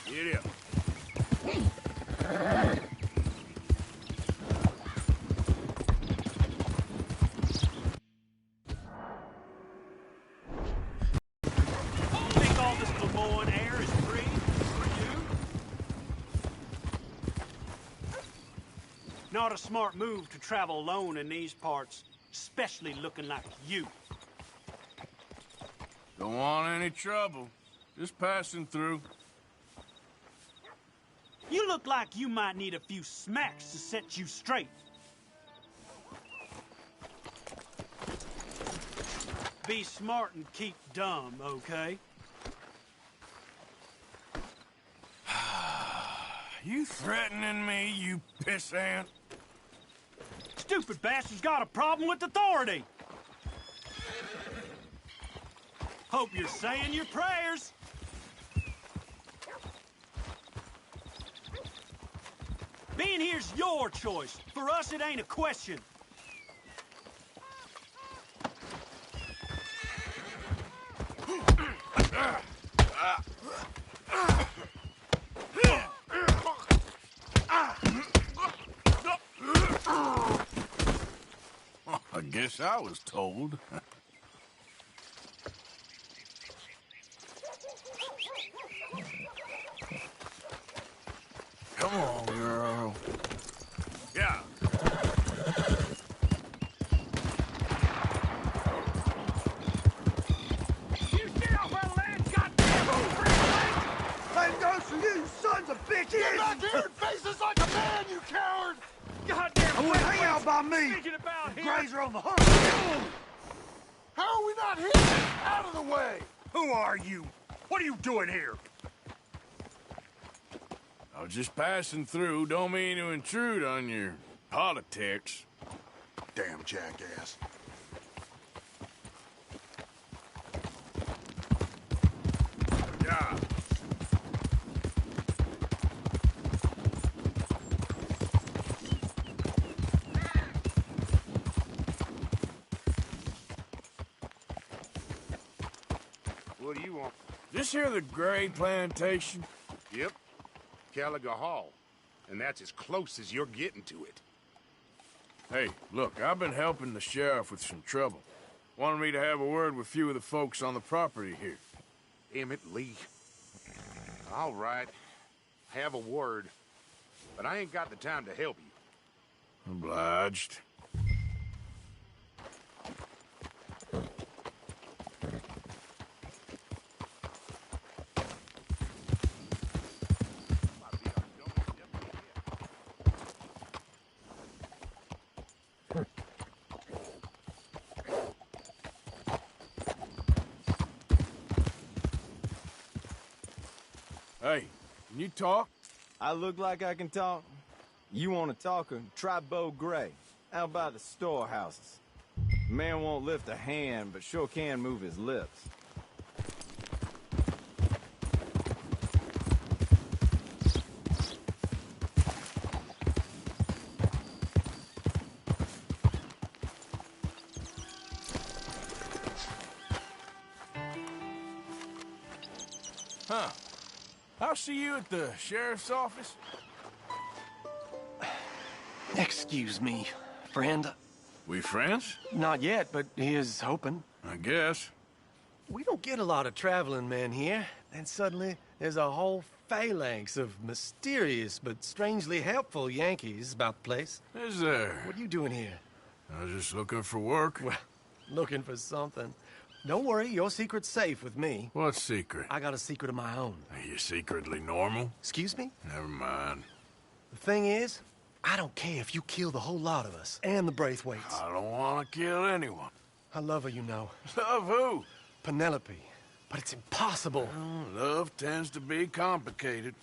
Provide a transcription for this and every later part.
Get up. Think all this Lemoyne air is free for you? Not a smart move to travel alone in these parts, especially looking like you. Don't want any trouble. Just passing through. You look like you might need a few smacks to set you straight. Be smart and keep dumb, okay? You threatening me, you pissant? Stupid bastard's got a problem with authority. Hope you're saying your prayers. Being here's your choice. For us, it ain't a question. I guess I was told. Come on, girl. Yeah. You get off our land, goddamn freak! Same goes for you, sons of bitches! Get back here and face us like a man, you coward! Goddamn I wouldn't hang out by me! Speaking about here. Grays are on the hunt! How are we not hitting? Out of the way! Who are you? What are you doing here? I was just passing through. Don't mean to intrude on your politics. Damn jackass. Yeah. What do you want? This here the Gray Plantation? Yep. Caliga Hall. And that's as close as you're getting to it. Hey, look, I've been helping the sheriff with some trouble. Wanted me to have a word with a few of the folks on the property here. Emmett Lee. All right. Have a word. But I ain't got the time to help you. Obliged. Hey, can you talk? I look like I can talk? You want to talk or try Bo Gray, out by the storehouses. Man won't lift a hand, but sure can move his lips. Huh. I'll see you at the sheriff's office. Excuse me, friend. We friends? Not yet, but here's hoping. I guess. We don't get a lot of traveling men here, and suddenly there's a whole phalanx of mysterious but strangely helpful Yankees about the place. Is there? What are you doing here? I was just looking for work. Well, looking for something. Don't worry, your secret's safe with me. What secret? I got a secret of my own. Are you secretly normal? Excuse me? Never mind. The thing is, I don't care if you kill the whole lot of us, and the Braithwaites. I don't want to kill anyone. I love her, you know. Love who? Penelope. But it's impossible. Well, love tends to be complicated.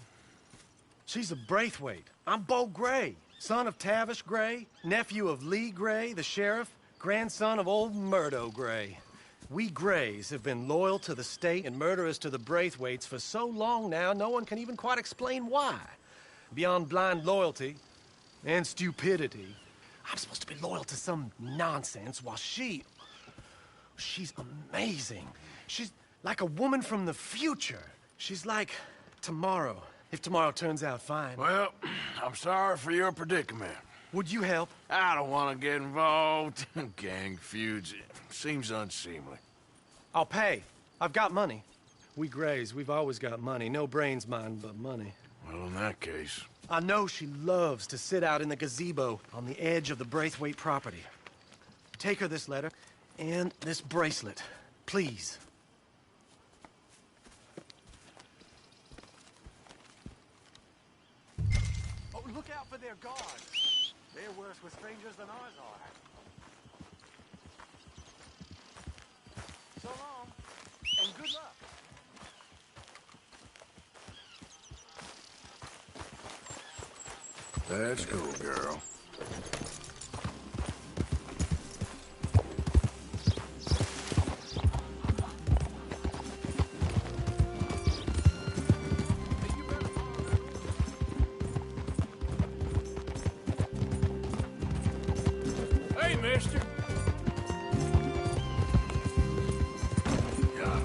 She's a Braithwaite. I'm Bo Gray, son of Tavish Gray, nephew of Lee Gray, the sheriff, grandson of old Murdo Gray. We Grays have been loyal to the state and murderous to the Braithwaites for so long now, no one can even quite explain why. Beyond blind loyalty and stupidity, I'm supposed to be loyal to some nonsense while she's amazing. Like a woman from the future. She's like tomorrow, if tomorrow turns out fine. Well, I'm sorry for your predicament. Would you help? I don't want to get involved in gang feuds. It seems unseemly. I'll pay. I've got money. We Grays, we've always got money. No brains, mind, but money. Well, in that case... I know she loves to sit out in the gazebo on the edge of the Braithwaite property. Take her this letter and this bracelet, please. Oh, look out for their guards. They're worse with strangers than ours are. So long, and good luck. That's cool, girl. Hey, mister. Yeah.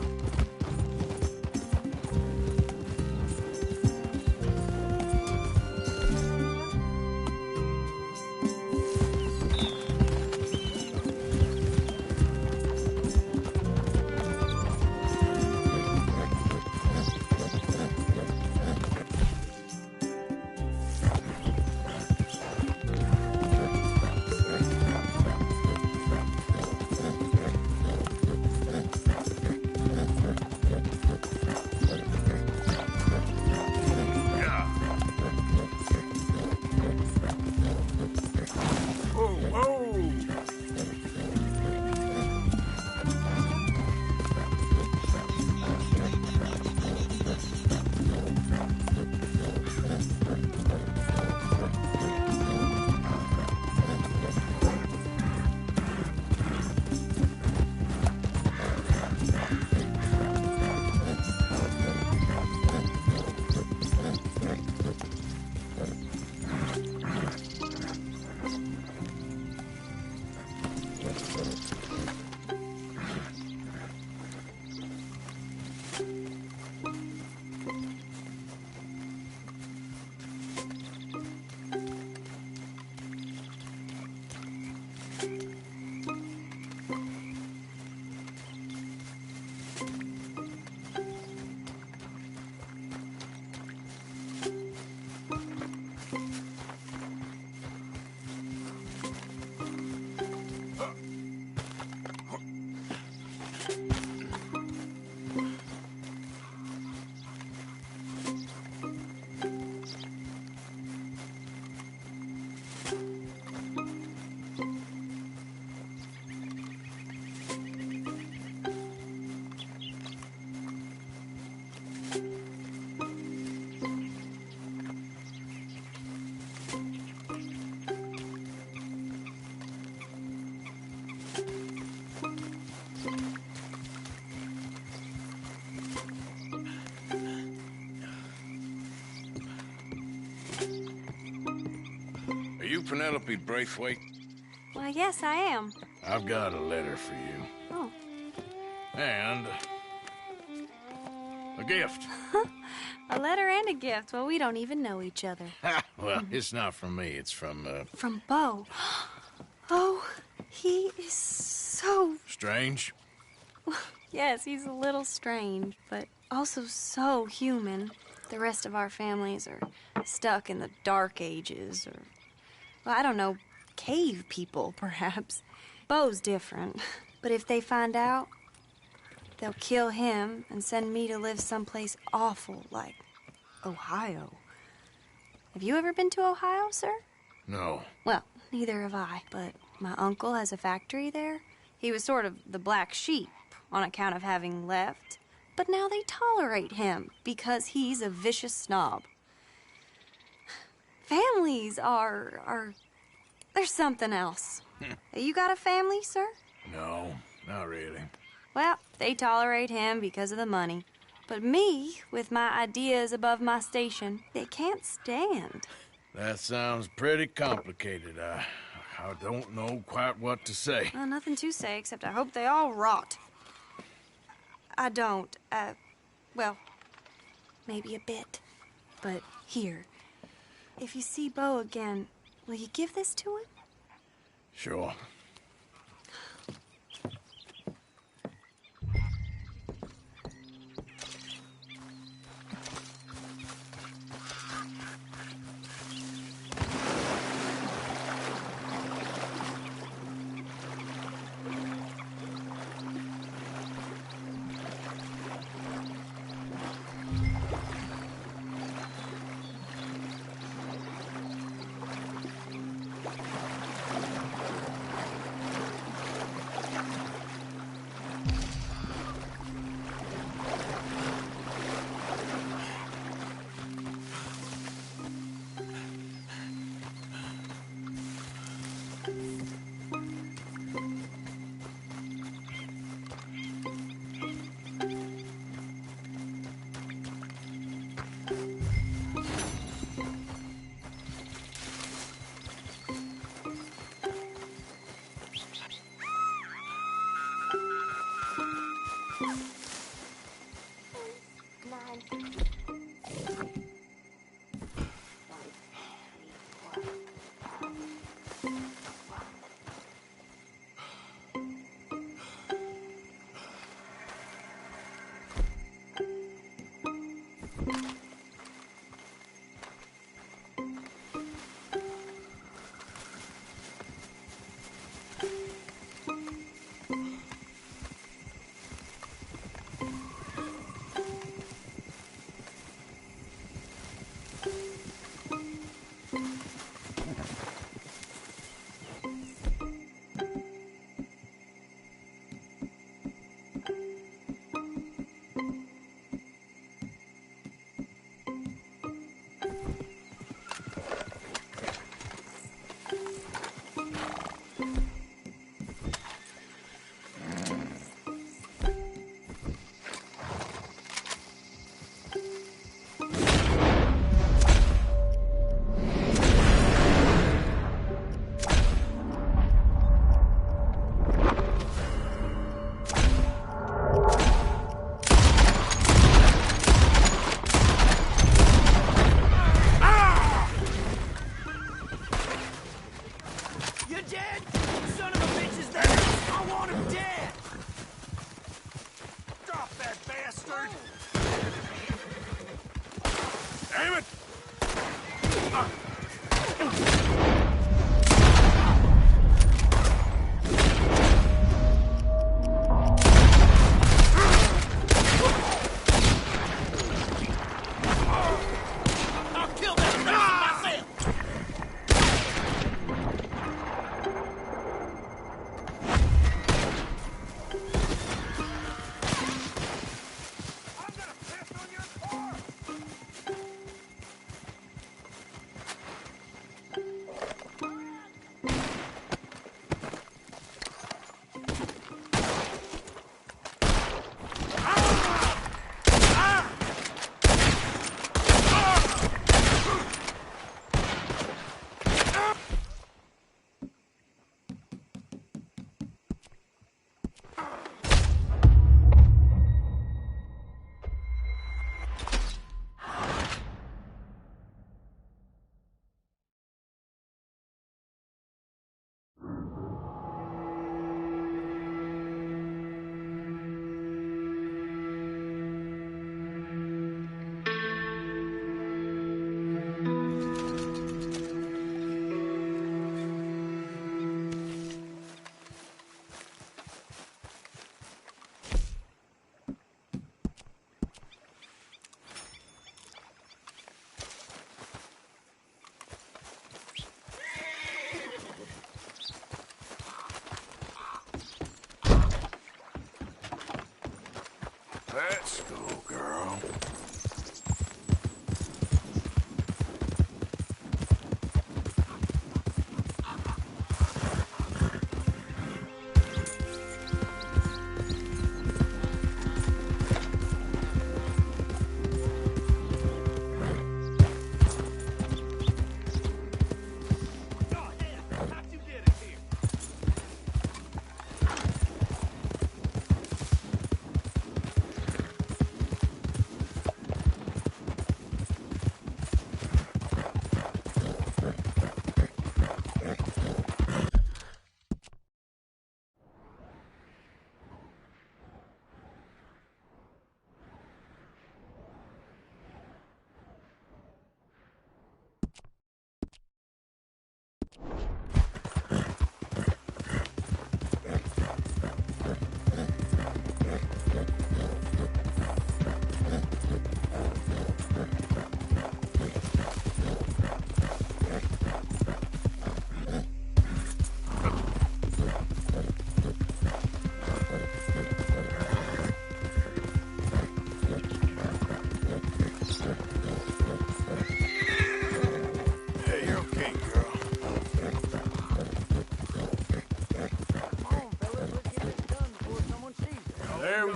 Are you Penelope Braithwaite? Well, yes, I am. I've got a letter for you. Oh. And a gift. A letter and a gift. Well, we don't even know each other. Well, it's not from me. It's from, From Beau. Oh, he is so... Strange? Yes, he's a little strange, but also so human. The rest of our families are stuck in the Dark Ages, or... Well, I don't know, cave people, perhaps. Beau's different. But if they find out, they'll kill him and send me to live someplace awful like Ohio. Have you ever been to Ohio, sir? No. Well, neither have I, but my uncle has a factory there. He was sort of the black sheep on account of having left. But now they tolerate him because he's a vicious snob. Families are there's something else. You got a family, sir? No, not really. Well, they tolerate him because of the money. But me, with my ideas above my station, they can't stand. That sounds pretty complicated. I don't know quite what to say. Well, nothing to say, except I hope they all rot. I don't. Well, maybe a bit. But here, if you see Bo again, will you give this to him? Sure. Let's go, girl.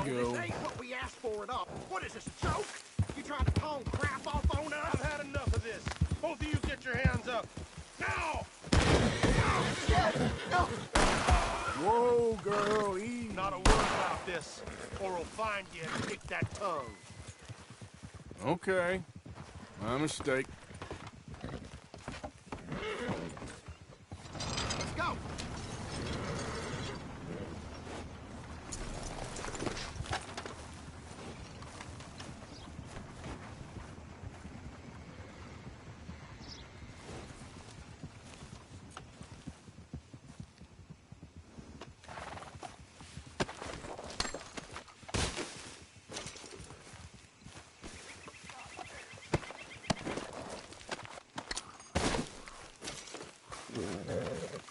go. This ain't what we asked for at all. What is this, a joke? You trying to palm crap off on us? I've had enough of this. Both of you get your hands up. Now! Whoa, girl, easy. Not a word about this, or we'll find you and kick that tongue. Okay. My mistake. Let's go.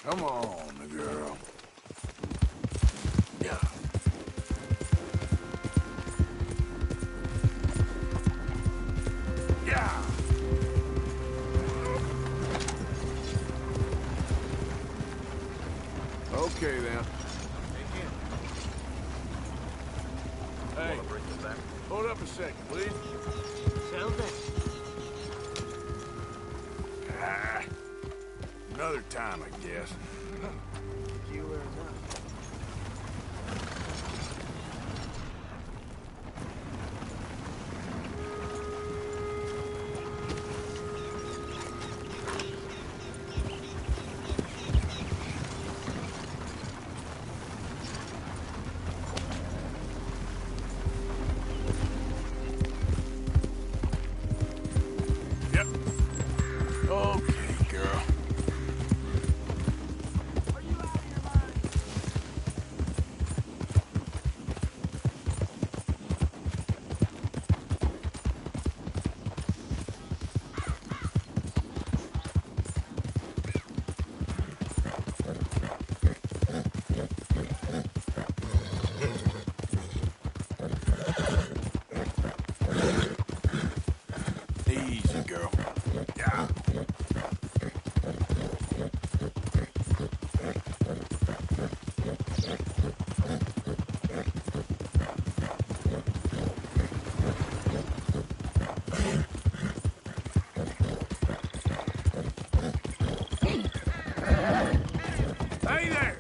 Come on, girl. Yeah. Yeah. Okay, then. Hey, hold up a second, please. Sound that? Ah, another time, I guess. You were enough. Yep. Okay, girl. Easy, girl. Yeah. Hey there!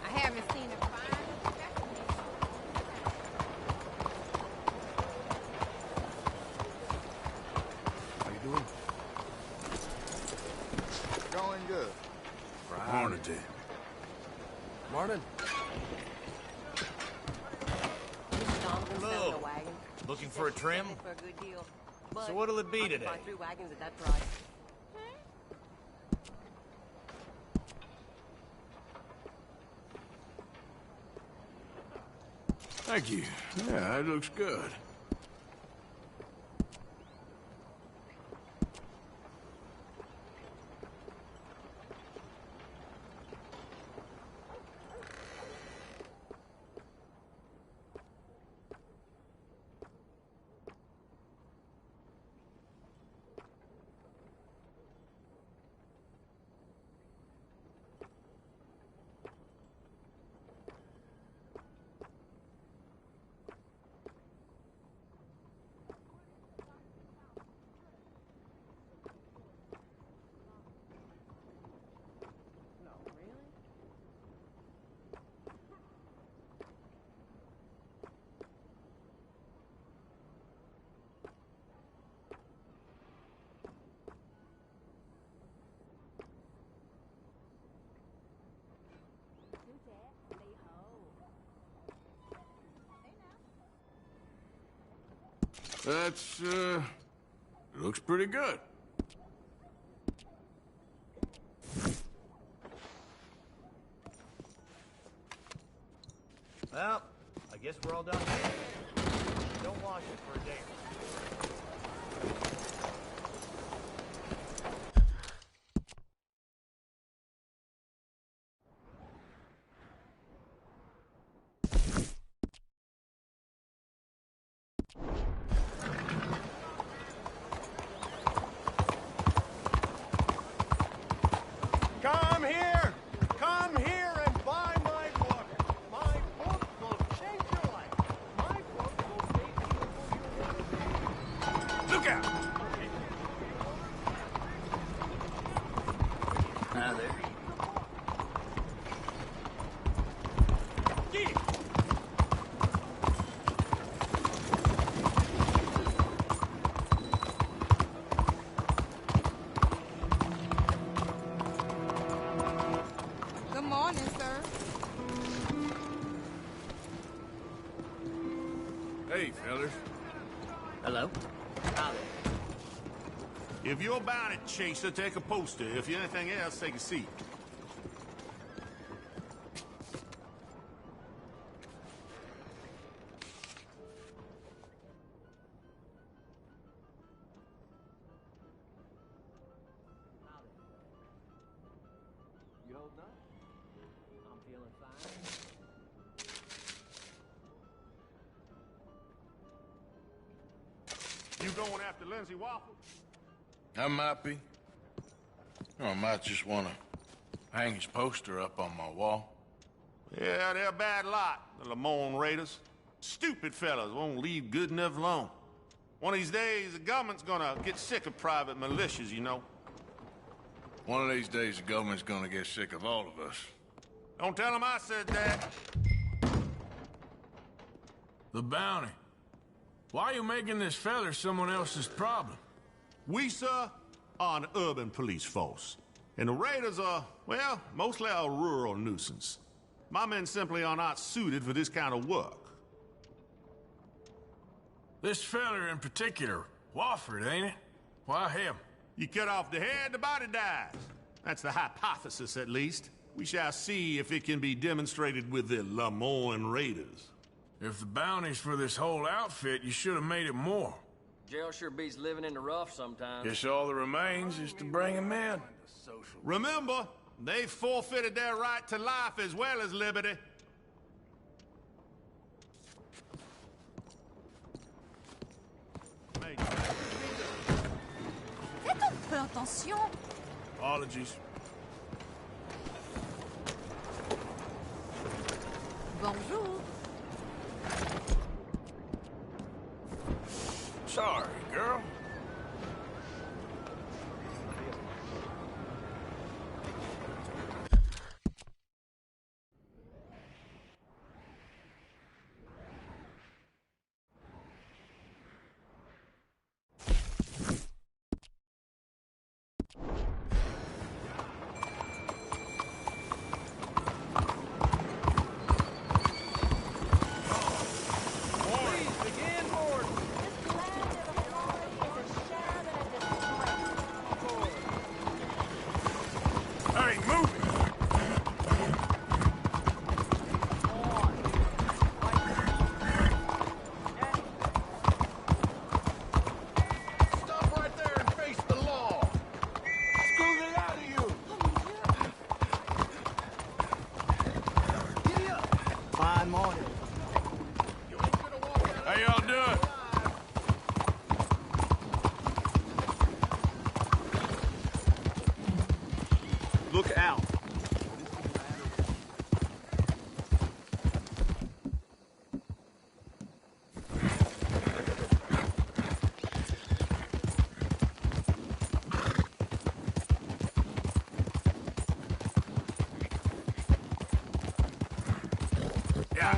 I haven't seen a fine How you doing? Going good. Morning, Jay. Morning. Hello. Looking for a trim? For a good deal. So what'll it be I can today? buy 3 wagons at that price. Thank you. Yeah, it looks good. That's, looks pretty good. Well, I guess we're all done here. Don't wash it for a day. Come here and buy my book. My book will change your life. My book will make you. Look out! Now there. Good morning, sir. Hey, fellas. Hello. Howdy. If you're bound at Chaser, take a poster. If you're anything else, take a seat. You holding up? I'm feeling fine. You going after Lindsay Waffle? I might be. Or I might just want to hang his poster up on my wall. Yeah, they're a bad lot, the Lamone Raiders. Stupid fellas won't leave good enough alone. One of these days, the government's gonna get sick of private militias, you know. One of these days, the government's gonna get sick of all of us. Don't tell them I said that. The bounty. Why are you making this feller someone else's problem? We, sir, are an urban police force. And the Raiders are, well, mostly a rural nuisance. My men simply are not suited for this kind of work. This feller in particular, Wofford, ain't it? Why him? You cut off the head, the body dies. That's the hypothesis, at least. We shall see if it can be demonstrated with the Lamone Raiders. If the bounty's for this whole outfit, you should have made it more. Jail sure beats living in the rough sometimes. Guess all that remains is to bring him in. Remember, they forfeited their right to life as well as liberty. Faites un peu attention. Apologies. Bonjour. Sorry, girl. Hey, move it! Stop right there and face the law. Squeeze it out of you. Giddy up. Fine morning. You ain't gonna walk out. How y'all doing? Look out. Yeah.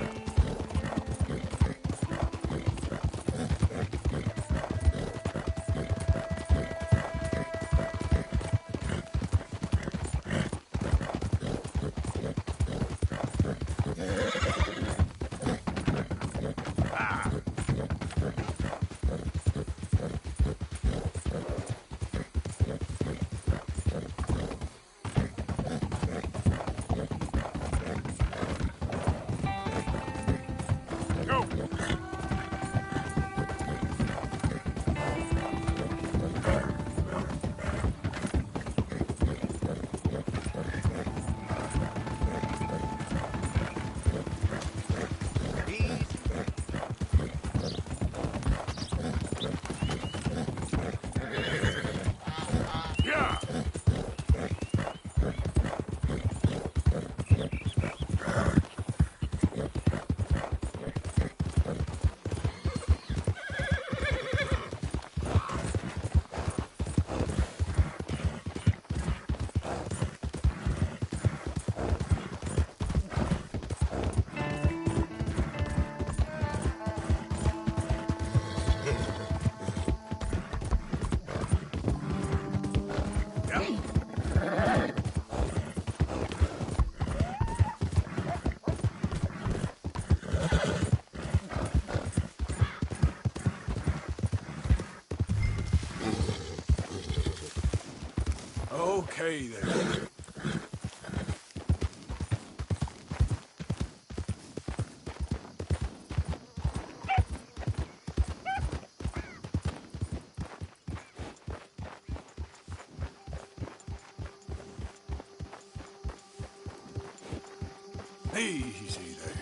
okay there? Easy there.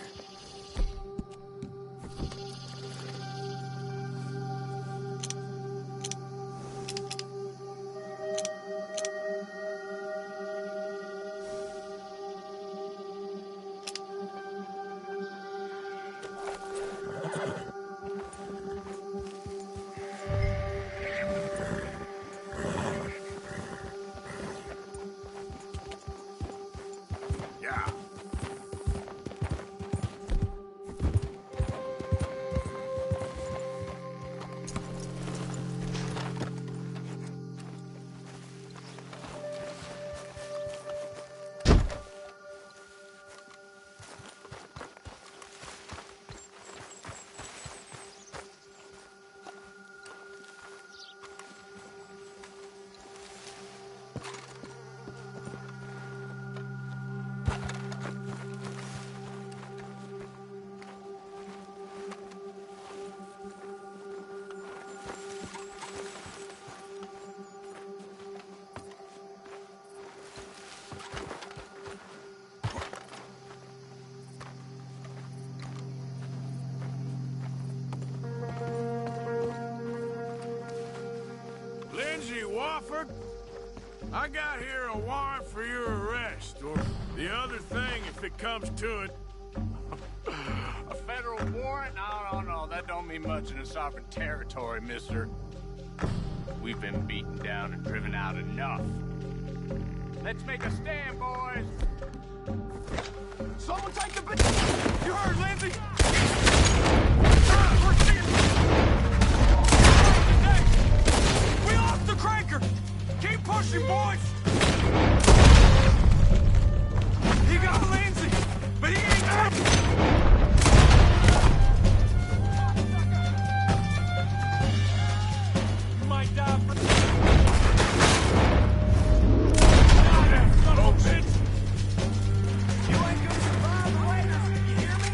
Yeah. Lindsay Wofford, I got here a warrant for your arrest, or the other thing if it comes to it. A federal warrant? No, that don't mean much in a sovereign territory, mister. We've been beaten down and driven out enough. Let's make a stand, boys. Someone take the bitch! You heard, Lindsay? We're seeing... We lost the cranker! Keep pushing, boys! He got Lindsay, but he ain't got... You might die for... God, that son of a bitch! You ain't gonna survive the raiders, you hear me?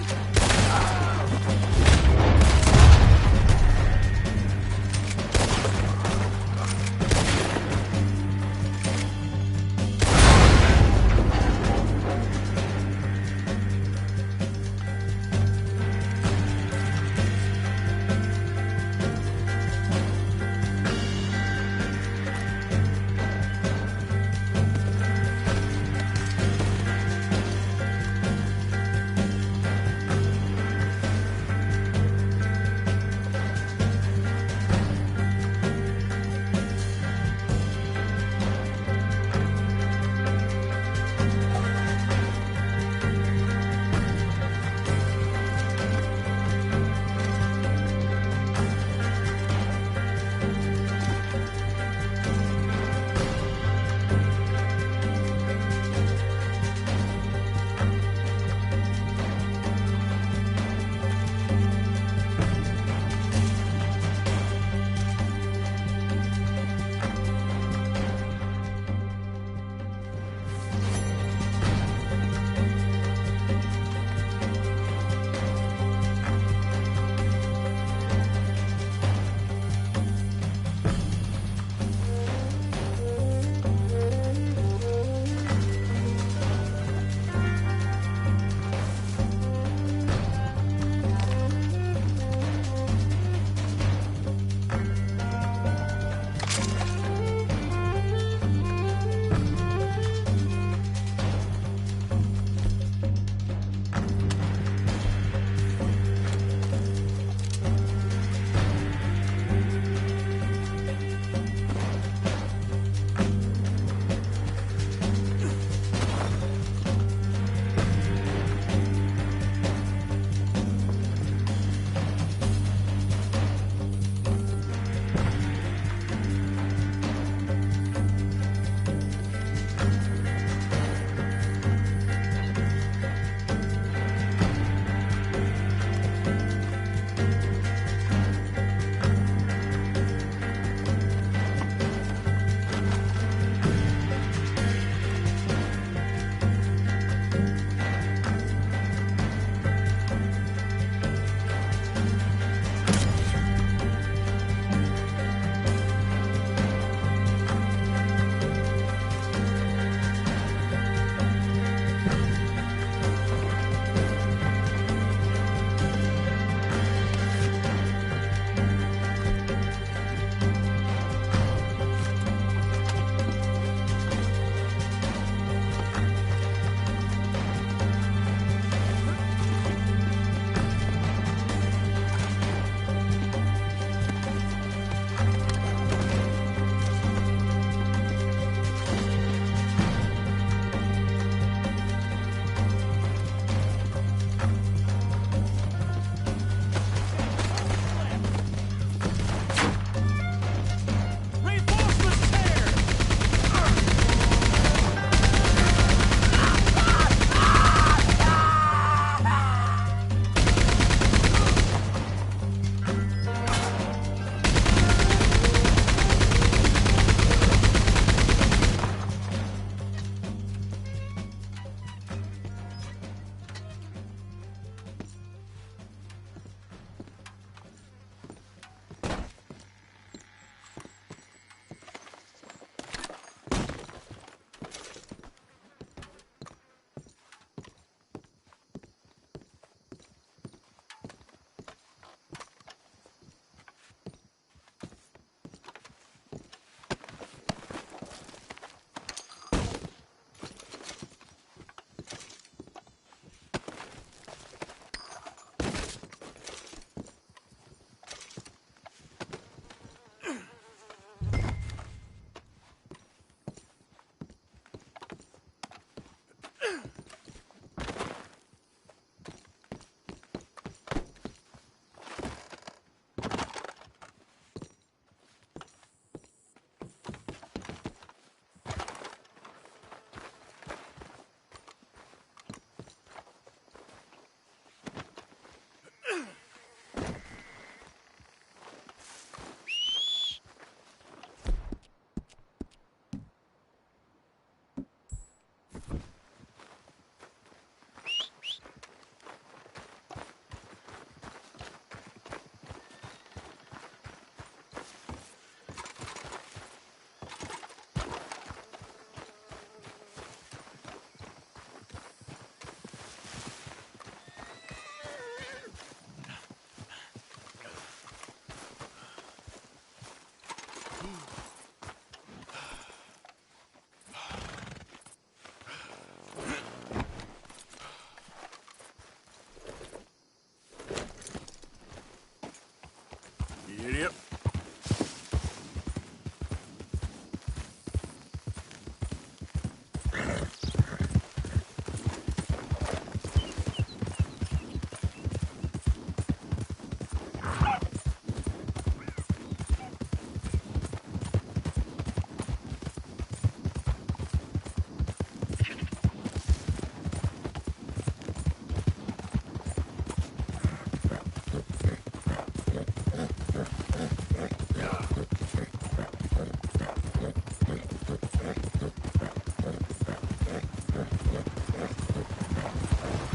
Giddy up.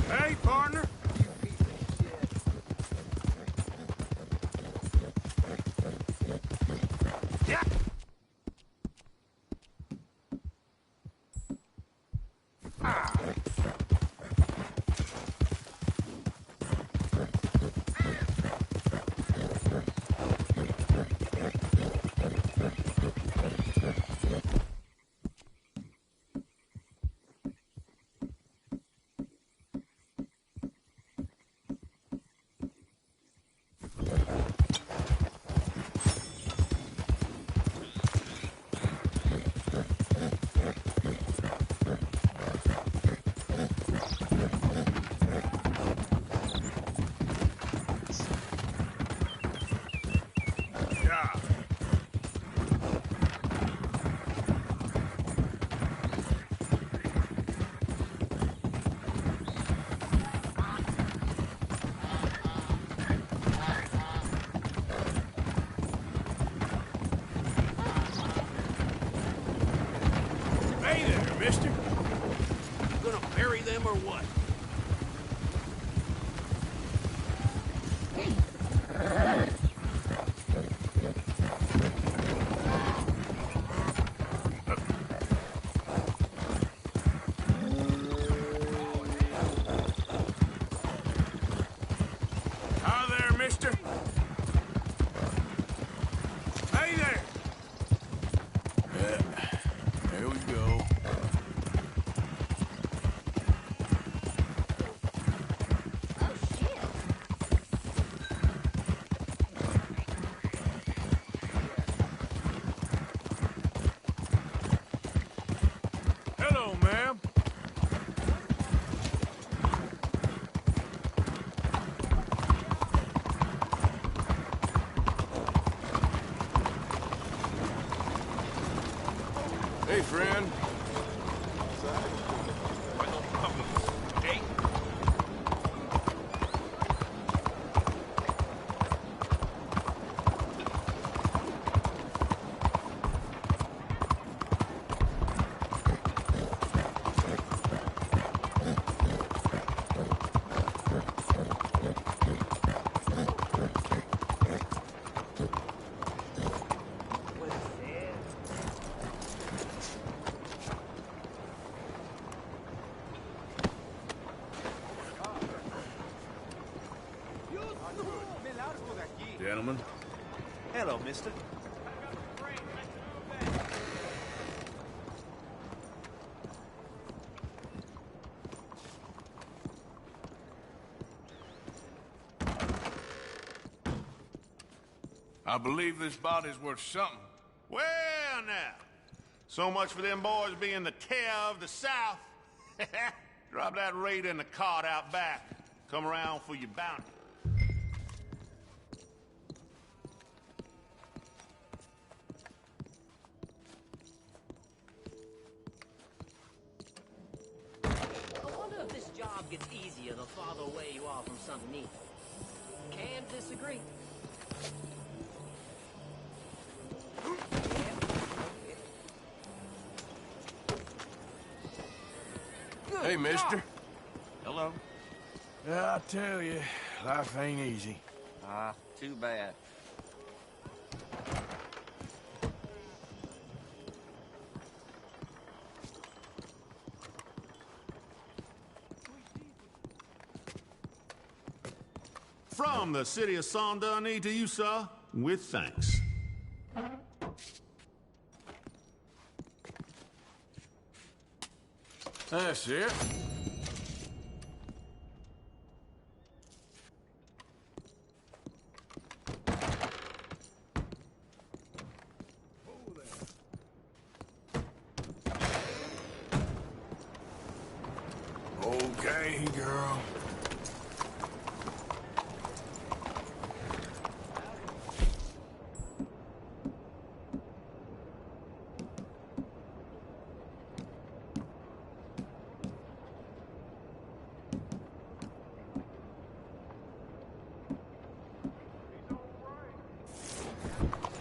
Hey, partner. Yeah. Yeah. Hey there, mister. Gonna bury them or what? Hi there, mister. Hey there. There we go. Oh, shit. Hello, ma'am. Hey, friend. Hey, Gentlemen. Hello, mister. I believe this body's worth something. Well, now. So much for them boys being the terror of the South. Drop that raider in the cart out back. Come around for your bounty. I wonder if this job gets easier the farther away you are from something neat. Can't disagree. Hey, mister. Hello. Yeah, I tell you, life ain't easy. Ah, too bad. From the city of Saint Denis to you, sir, with thanks. That's it. Hey, girl.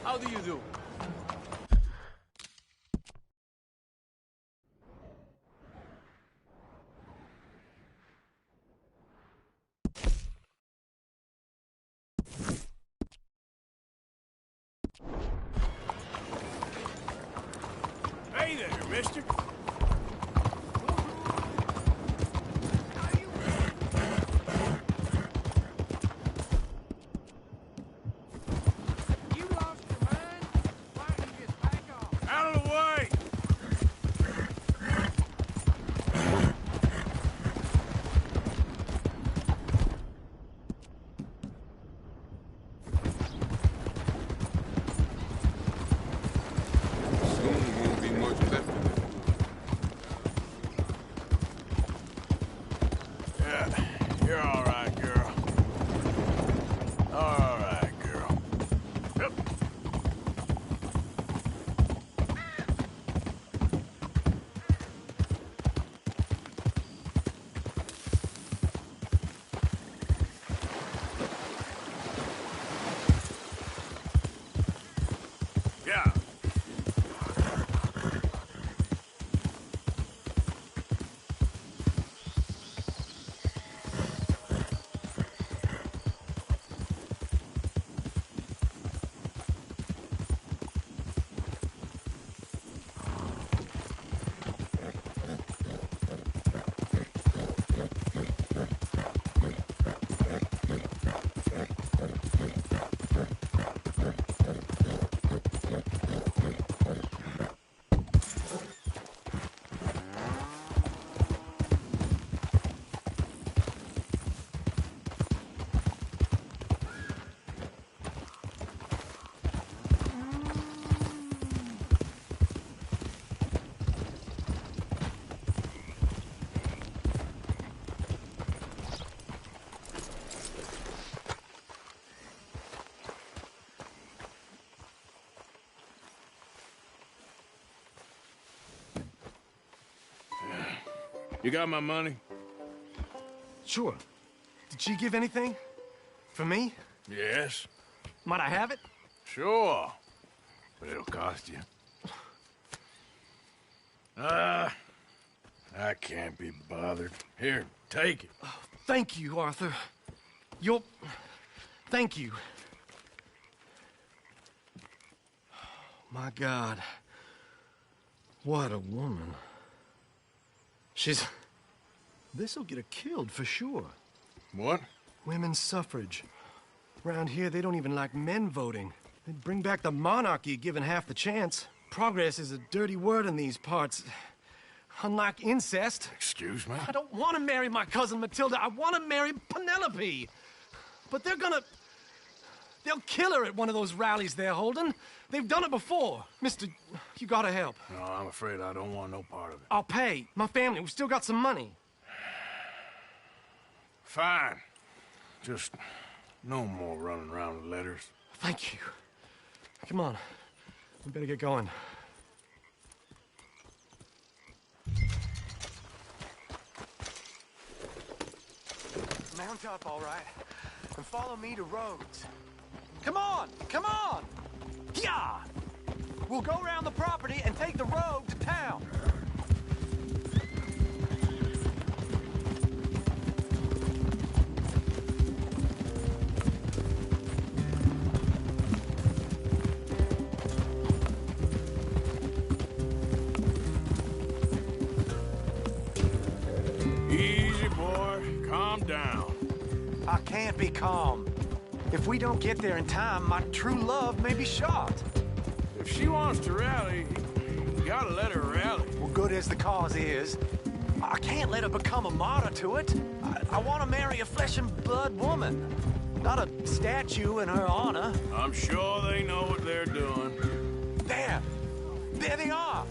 How do you do? Hey there, mister. You lost your mind? Why don't you just back off? Out of the way! Soon won't be much left of it. Yeah, you're all right, girl. All right, girl. Yep. Yeah. You got my money? Sure. Did she give anything? For me? Yes. Might I have it? Sure. But it'll cost you. I can't be bothered. Here, take it. Thank you, Arthur. You'll... Thank you. My God. What a woman. She's... This'll get her killed for sure. What? Women's suffrage. Around here, they don't even like men voting. They'd bring back the monarchy given half the chance. Progress is a dirty word in these parts. Unlike incest. Excuse me? I don't want to marry my cousin Matilda. I want to marry Penelope. But they're gonna... They'll kill her at one of those rallies they're holding. They've done it before. Mister, you gotta help. No, I'm afraid I don't want no part of it. I'll pay. My family, we've still got some money. Fine. Just no more running around with letters. Thank you. Come on. We better get going. Mount up, all right, and follow me to Rhodes. Come on! Come on! Yeah! We'll go around the property and take the road to town. Easy, boy. Calm down. I can't be calm. If we don't get there in time, my true love may be shot. If she wants to rally, you gotta let her rally. Well, good as the cause is, I can't let her become a martyr to it. I want to marry a flesh and blood woman, not a statue in her honor. I'm sure they know what they're doing. There! There they are!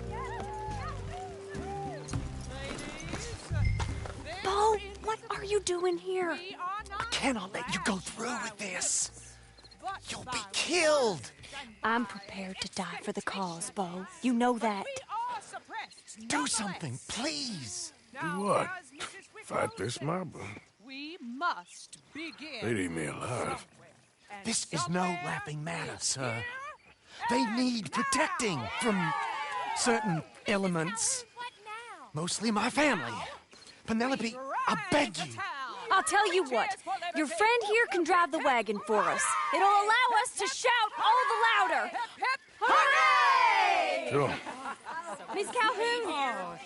Bo, what are you doing here? I cannot let you go through with this. You'll be killed. I'm prepared to die for the cause, Bo. You know that. Do something, please. Do what? Fight this mob? We must begin. They'd eat me alive. This is no laughing matter, sir. They need protecting from certain elements. Mostly my family. Penelope, I beg you. I'll tell you what. Your friend here can drive the wagon for us. It'll allow us to shout all the louder. Hooray! Sure. Miss Calhoun!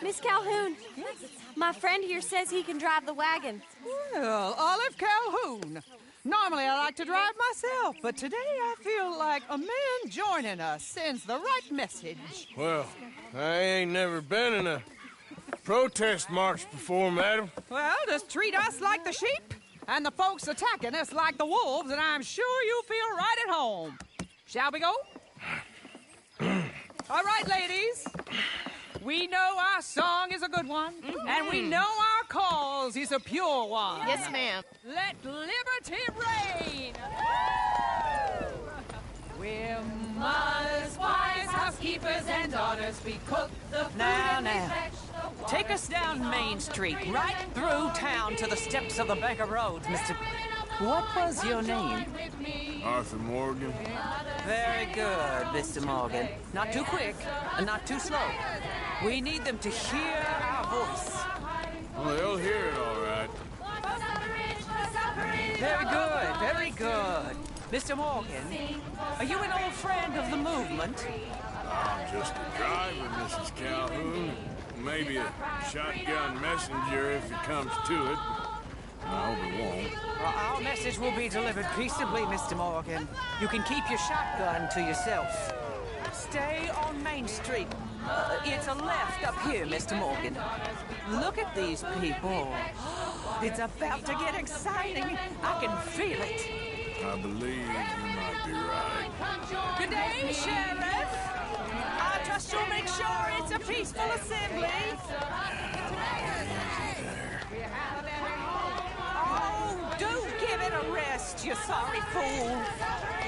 Miss Calhoun, my friend here says he can drive the wagon. Well, Olive Calhoun. Normally I like to drive myself, but today I feel like a man joining us sends the right message. Well, I ain't never been in a protest march before, madam. Well, just treat us like the sheep, and the folks attacking us like the wolves, and I'm sure you'll feel right at home. Shall we go? All right, ladies. We know our song is a good one, and we know our cause is a pure one. Yes, ma'am. Let liberty reign! We're mothers, wives, housekeepers, and daughters. We cook the food and we fetch the water. Take us down Main Street, right through town to the steps of the Bank of Rhodes, Mr. What was your name? Arthur Morgan. Very good, Mr. Morgan. Not too quick, and not too slow. We need them to hear our voice. Well, they'll hear it all right. Very good, very good. Mr. Morgan, are you an old friend of the movement? I'm just a driver, Mrs. Calhoun. Maybe a shotgun messenger if it comes to it. I hope it won't. Well, our message will be delivered peaceably, Mr. Morgan. You can keep your shotgun to yourself. Stay on Main Street. It's a left up here, Mr. Morgan. Look at these people. It's about to get exciting. I can feel it. I believe you might be right. Good day, Sheriff. I trust you'll make sure it's a peaceful assembly. Oh, do give it a rest, you sorry fool.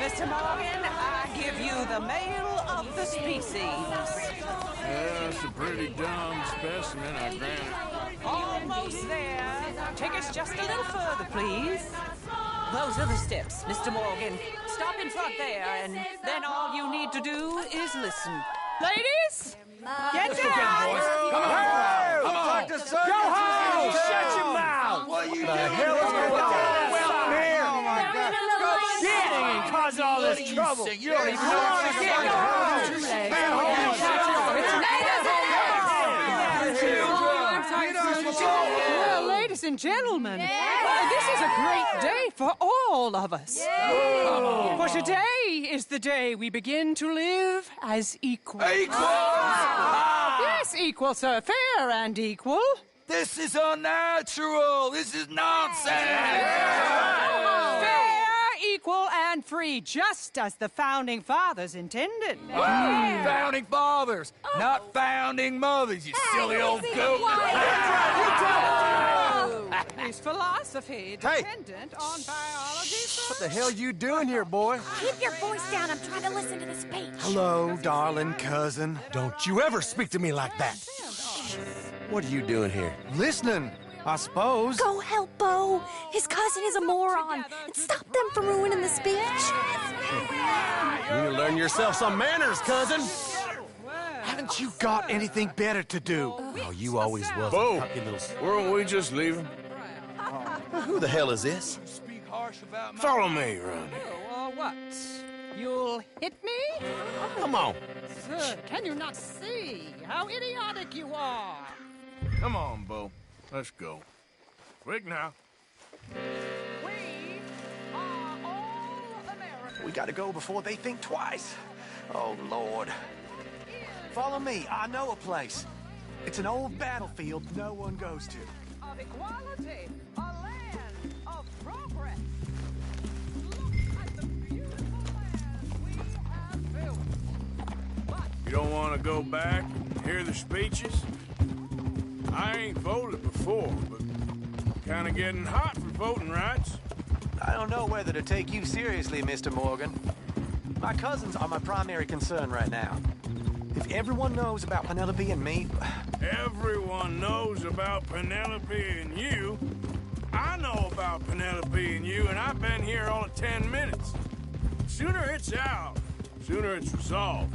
Mr. Morgan, I give you the male of the species. Yeah, that's a pretty dumb specimen, I grant it. Almost there. Take us just a little further, please. Those are the steps, Mr. Morgan. Stop in front there, and then all you need to do is listen. Ladies, get down! Come on! Come on! Go home! Shut your mouth! What are you doing? The hell is going on? Well, here! Oh, my God. Go shit! And cause all this trouble. You don't even know what's going Well, ladies and gentlemen, this is a great day for all of us. For today is the day we begin to live as equals. Yes, equal, sir. Fair and equal. This is unnatural. This is nonsense. Fair, equal, and free, just as the Founding Fathers intended. Founding fathers, not founding mothers, you silly old goat. Is philosophy dependent on biology? What the hell you doing here, boy? Keep your voice down. I'm trying to listen to the speech. Hello, darling cousin. Don't you ever speak to me like that. What are you doing here? Listening, I suppose. Go help Bo. His cousin is a moron. And stop them from ruining the speech. You need to learn yourself some manners, cousin. Haven't you got anything better to do? Oh, you always was Bo, a cocky little... weren't we just leaving? Who the hell is this? Follow me around here. What? You'll hit me? Come on. Sir, can you not see how idiotic you are? Come on, Bo. Let's go. Quick now. We are all Americans. We gotta go before they think twice. Oh, Lord. Follow me. I know a place. It's an old battlefield no one goes to. Of equality, a land of progress. Look at the beautiful land we have built. You don't want to go back and hear the speeches? I ain't voted before, but Kind of getting hot for voting rights. I don't know whether to take you seriously, Mr. Morgan. My cousins are my primary concern right now. If everyone knows about Penelope and me... Everyone knows about Penelope and you. I know about Penelope and you, and I've been here all of 10 minutes. Sooner it's out, sooner it's resolved.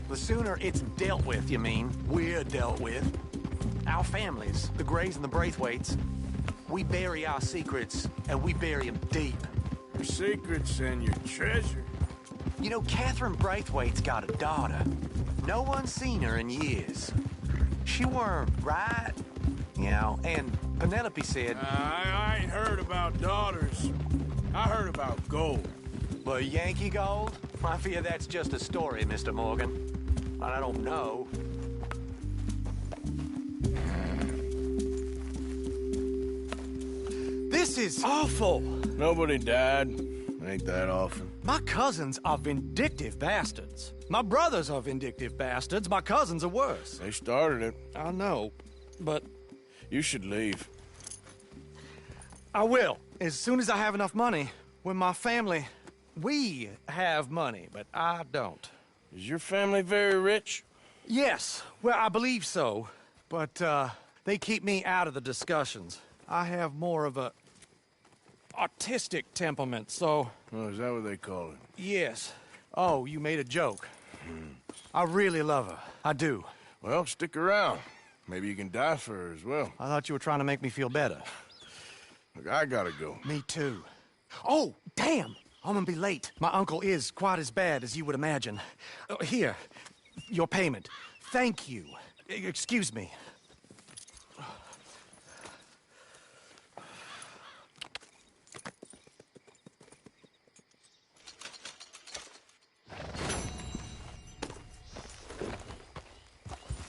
The sooner it's dealt with, you mean? We're dealt with. Our families, the Grays and the Braithwaites, we bury our secrets, and we bury them deep. Your secrets and your treasure. You know, Catherine Braithwaite's got a daughter. No one's seen her in years. She weren't right, you know, and Penelope said... I ain't heard about daughters. I heard about gold. Well, Yankee gold? I fear that's just a story, Mr. Morgan. I don't know. This is awful. Nobody died. Ain't that often. My cousins are vindictive bastards. My brothers are vindictive bastards. My cousins are worse. They started it. I know, but... You should leave. I will, as soon as I have enough money. When my family... We have money, but I don't. Is your family very rich? Yes, well, I believe so. But, they keep me out of the discussions. I have more of a... artistic temperament, so... Oh, is that what they call it? Yes. Oh, you made a joke. I really love her. I do. Well, stick around. Maybe you can die for her as well. I thought you were trying to make me feel better. Look, I gotta go. Me too. Oh, damn! I'm gonna be late. My uncle is quite as bad as you would imagine. Here, your payment. Thank you. Excuse me.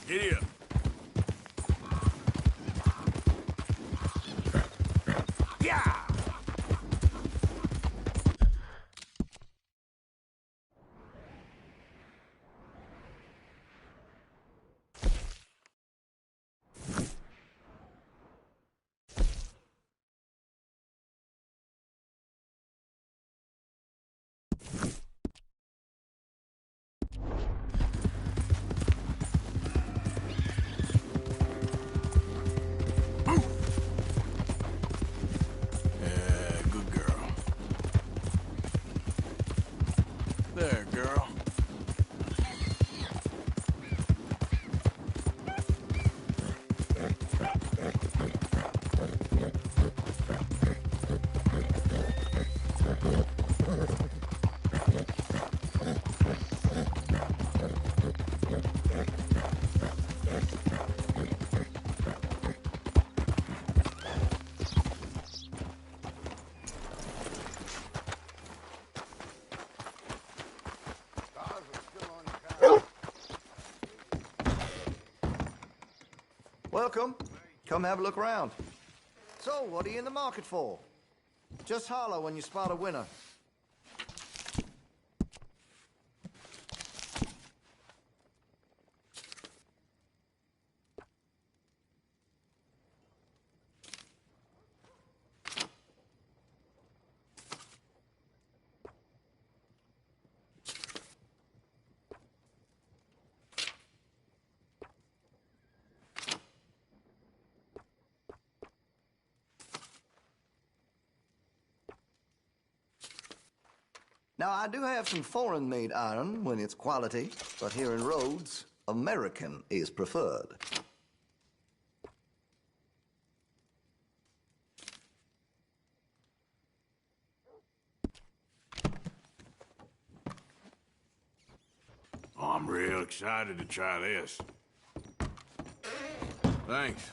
Giddy up. Yeah! There, girl. Welcome. Come have a look around. So, what are you in the market for? Just holler when you spot a winner. Now, I do have some foreign-made iron when it's quality, but here in Rhodes, American is preferred. Oh, I'm real excited to try this. Thanks.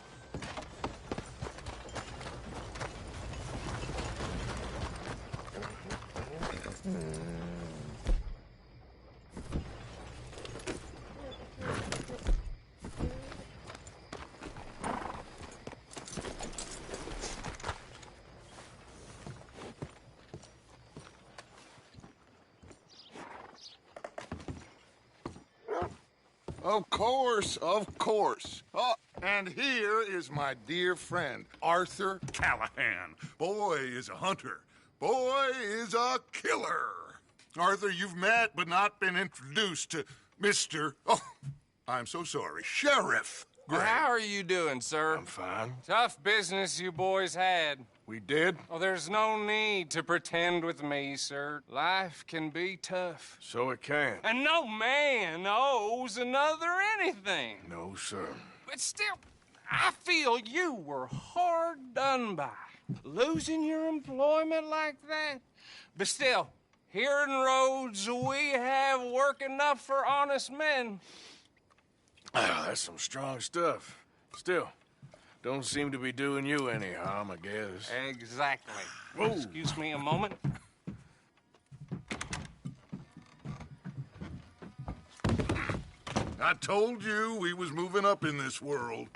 Of course, of course. Oh, And here is my dear friend, Arthur Callahan. Boy is a hunter. Boy is a killer. Arthur, you've met but not been introduced to Mr. Oh, I'm so sorry, Sheriff Gray. How are you doing, sir? I'm fine. Tough business you boys had. We did? Oh, there's no need to pretend with me, sir. Life can be tough. So it can. And no man owes another anything. No, sir. But still, I feel you were hard done by. Losing your employment like that. But still, here in Rhodes, we have work enough for honest men. That's some strong stuff. Still, don't seem to be doing you any harm, I guess. Exactly. Whoa. Excuse me a moment. I told you we was moving up in this world.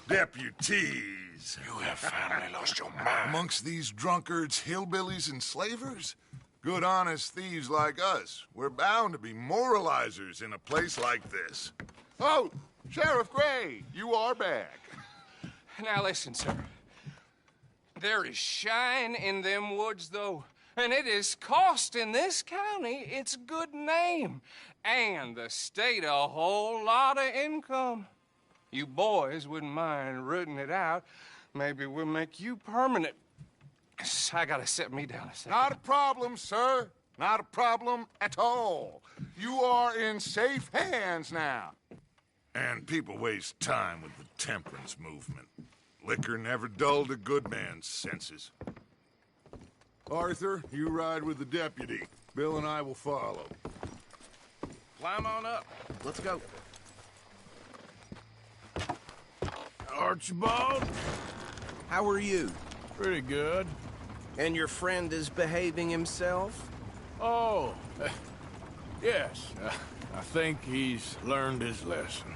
Deputies. You have finally lost your mind. Amongst these drunkards, hillbillies, and slavers? Good, honest thieves like us. We're bound to be moralizers in a place like this. Oh, Sheriff Gray, you are back. Now listen, sir. There is shine in them woods, though, and it is costing this county its good name and the state a whole lot of income. You boys wouldn't mind rooting it out. Maybe we'll make you permanent. I gotta sit me down a second. Not a problem, sir. Not a problem at all. You are in safe hands now. And people waste time with the temperance movement. Liquor never dulled a good man's senses. Arthur, you ride with the deputy. Bill and I will follow. Climb on up. Let's go. Archibald? How are you? Pretty good. And your friend is behaving himself? Oh, yes. I think he's learned his lesson.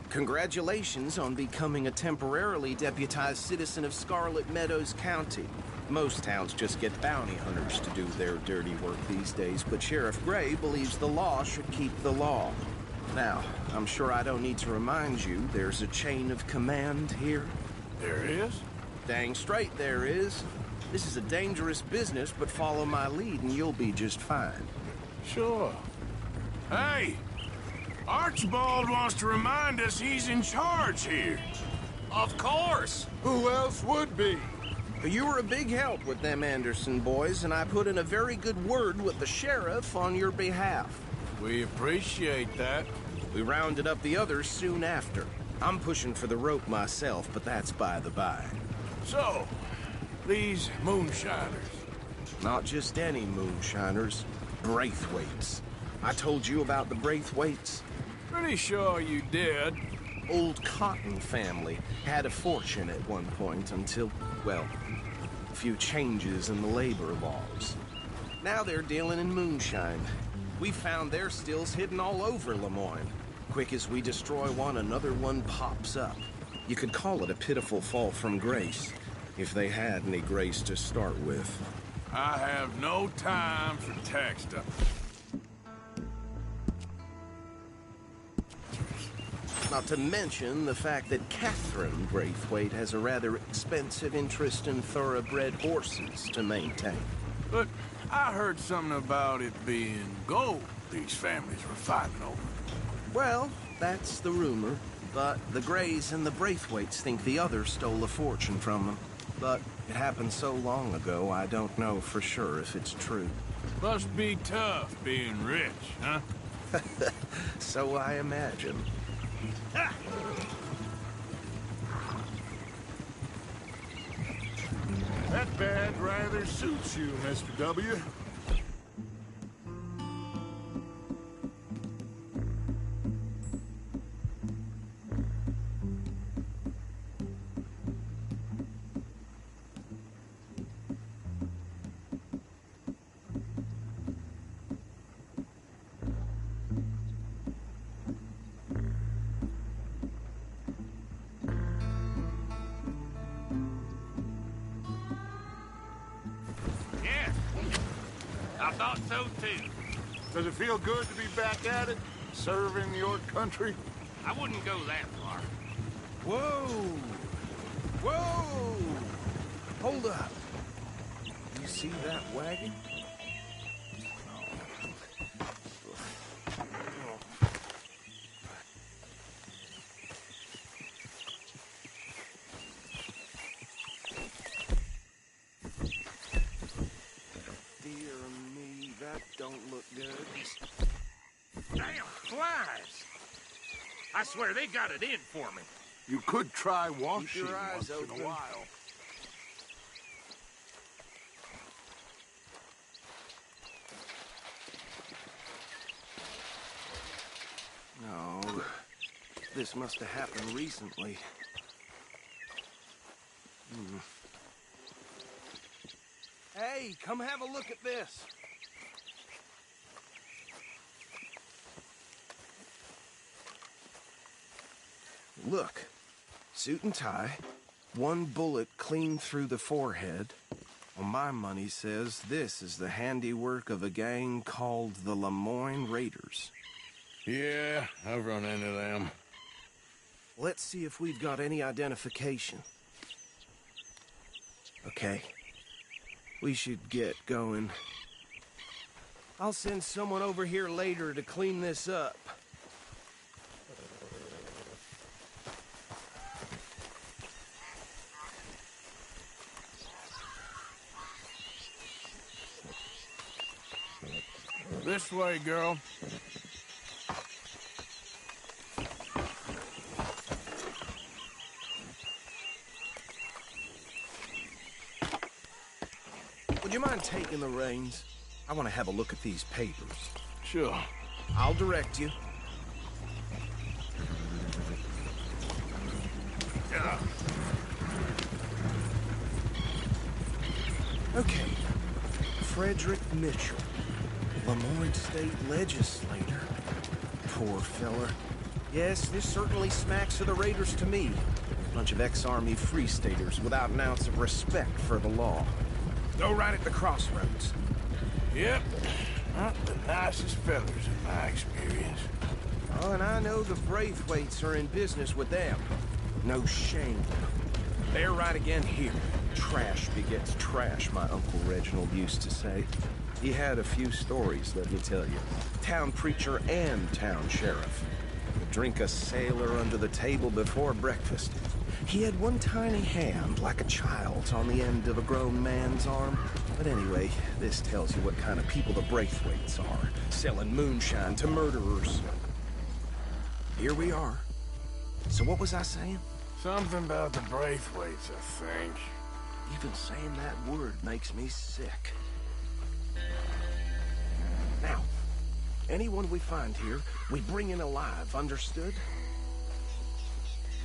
Congratulations on becoming a temporarily deputized citizen of Scarlet Meadows County. Most towns just get bounty hunters to do their dirty work these days, but Sheriff Gray believes the law should keep the law. Now, I'm sure I don't need to remind you, there's a chain of command here. There is? Dang straight there is. This is a dangerous business, but follow my lead and you'll be just fine. Sure. Hey! Archibald wants to remind us he's in charge here. Of course! Who else would be? You were a big help with them Anderson boys, and I put in a very good word with the sheriff on your behalf. We appreciate that. We rounded up the others soon after. I'm pushing for the rope myself, but that's by the by. So, these moonshiners. Not just any moonshiners, Braithwaites. I told you about the Braithwaites? Pretty sure you did. Old Cotton family had a fortune at one point until, well, a few changes in the labor laws. Now they're dealing in moonshine. We found their stills hidden all over Lemoyne. Quick as we destroy one, another one pops up. You could call it a pitiful fall from grace, if they had any grace to start with. I have no time for tech stuff. Not to mention the fact that Catherine Braithwaite has a rather expensive interest in thoroughbred horses to maintain. But I heard something about it being gold these families were fighting over. Well, that's the rumor. But the Grays and the Braithwaites think the others stole a fortune from them. But it happened so long ago, I don't know for sure if it's true. Must be tough being rich, huh? So I imagine. That bad rather suits you, Mr. W. I thought so, too. Does it feel good to be back at it? Serving your country? I wouldn't go that far. Whoa! Whoa! Hold up. You see that wagon? Dear me, that don't look good. Damn flies! I swear they got it in for me. You could try washing Keep your eyes once open. in a while. No, this must have happened recently. Hey, come have a look at this. Look, suit and tie, one bullet clean through the forehead. Well, my money says this is the handiwork of a gang called the Lemoyne Raiders. Yeah, I've run into them. Let's see if we've got any identification. Okay. We should get going. I'll send someone over here later to clean this up. This way, girl. Would you mind taking the reins? I want to have a look at these papers. Sure. I'll direct you. Yeah. Okay. Frederick Mitchell, Lemoyne State Legislator. Poor fella. Yes, this certainly smacks of the Raiders to me. Bunch of ex-Army Free Staters without an ounce of respect for the law. Go right at the crossroads. Yep. Not the nicest fellas in my experience. Oh, and I know the Braithwaites are in business with them. No shame. They're right again here. Trash begets trash, my Uncle Reginald used to say. He had a few stories, let me tell you. Town preacher and town sheriff. Would drink a sailor under the table before breakfast. He had one tiny hand, like a child's, on the end of a grown man's arm. But anyway, this tells you what kind of people the Braithwaites are. Selling moonshine to murderers. Here we are. So what was I saying? Something about the Braithwaites, I think. Even saying that word makes me sick. Now, anyone we find here, we bring in alive, understood?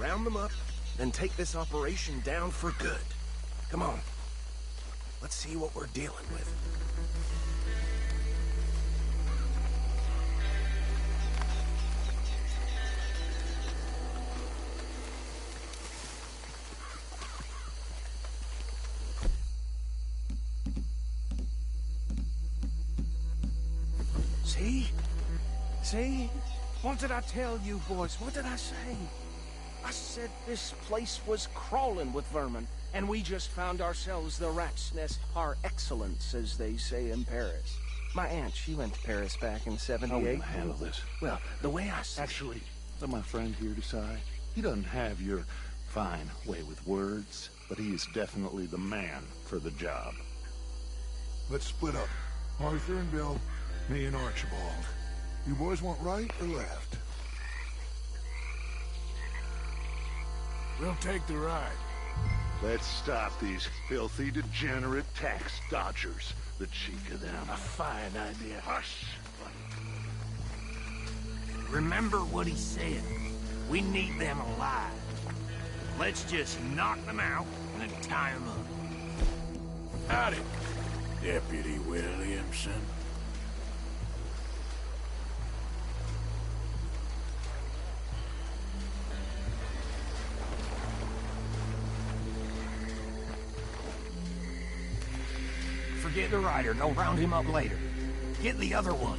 Round them up, then take this operation down for good. Come on. Let's see what we're dealing with. See? See? What did I tell you, boys? What did I say? I said this place was crawling with vermin, and we just found ourselves the rat's nest par excellence, as they say in Paris. My aunt, she went to Paris back in '78. How are we gonna handle this? Well, the way I see Actually, let my friend here decide. He doesn't have your fine way with words, but he is definitely the man for the job. Let's split up. Arthur and Bill, me and Archibald. You boys want right or left? We'll take the ride. Let's stop these filthy, degenerate tax dodgers. The cheek of them. A fine idea. Hush! Remember what he said. We need them alive. Let's just knock them out and then tie them up. Howdy, Deputy Williamson. Forget the rider. Go round him up later. Get the other one.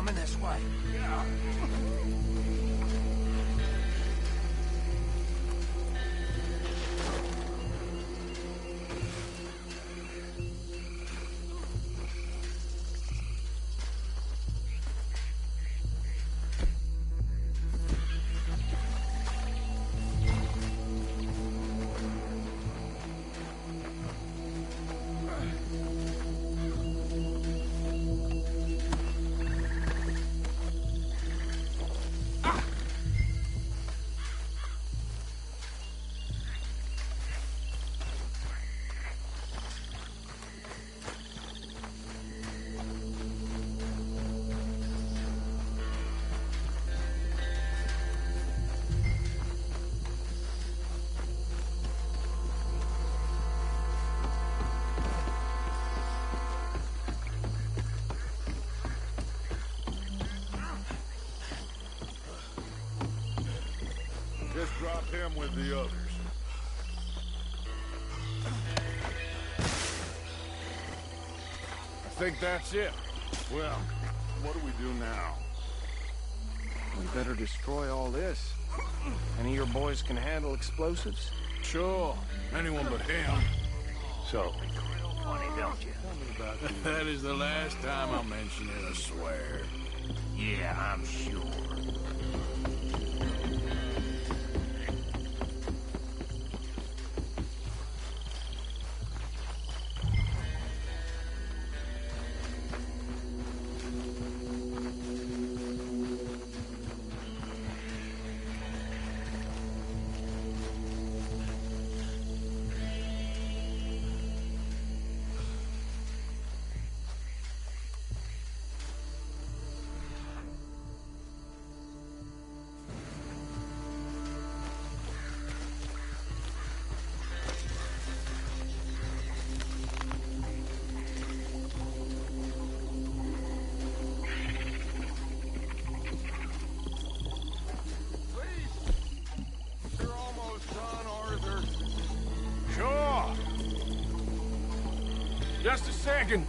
coming this way. Yeah. Just drop him with the others. I think that's it. Well, what do we do now? We better destroy all this. Any of your boys can handle explosives? Sure. Anyone but him. So, Funny, don't you? That is the last time I'll mention it, I swear. Yeah, I'm sure. Sure. Just a second.